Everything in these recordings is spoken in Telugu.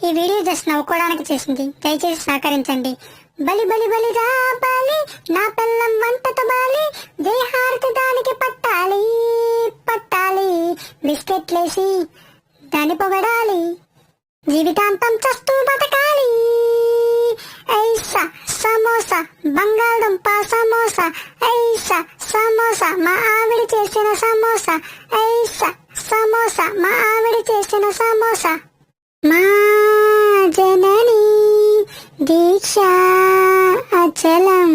ఈ వీడియో జస్ట్ నవ్వుకోవడానికి చేసింది, దయచేసి సహకరించండి. బలి బలి బలి రా బాలి, నా పిల్లం వంటతో బాలి, దేహార్తి దానికి పట్టాలి పట్టాలి, బిస్కెట్లేసి దాన్ని పొగడాలి, జీవితాంతం చస్తూ బతకాలి. ఐసా సమోసా, బంగాళదుంప సమోసా, ఐసా సమోసా, మా ఆవిడ చేసిన సమోసా, ఐసా సమోసా, మా ఆవిడ చేసిన సమోసా. మా జనని దీక్ష అచలం,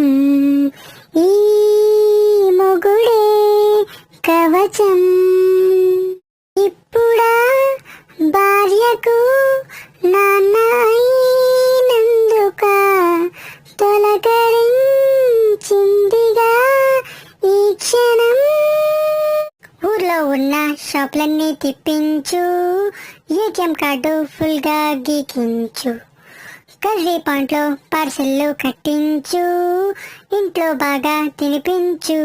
ఈ మొగుడే కవచం. ఇప్పుడా భార్యకు నాన్న అయినందుక తొలకరించిందిగా ఈ క్షణం. ఊర్లో ఉన్న షాపులన్నీ తిప్పించు, ఏటీఎం కార్డు ఫుల్ గా గీకించు, కర్రీ పాయింట్లో పార్సెల్లు కట్టించు, ఇంట్లో బాగా తినిపించు.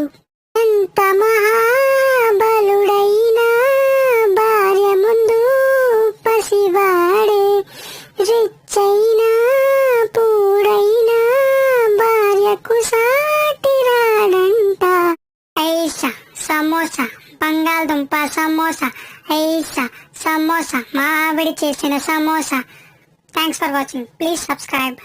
ఎంత మహాబలుడైనా భార్య ముందు పసివాడే, రిచ్ అయినా పూడైనా భార్యకు సాటి రాడంట. ఐసా సమోసా, బంగాళదుంప సమోసా, ఐసా సమోసా, మా ఆవిడ చేసిన samosa. Thanks for watching. Please subscribe.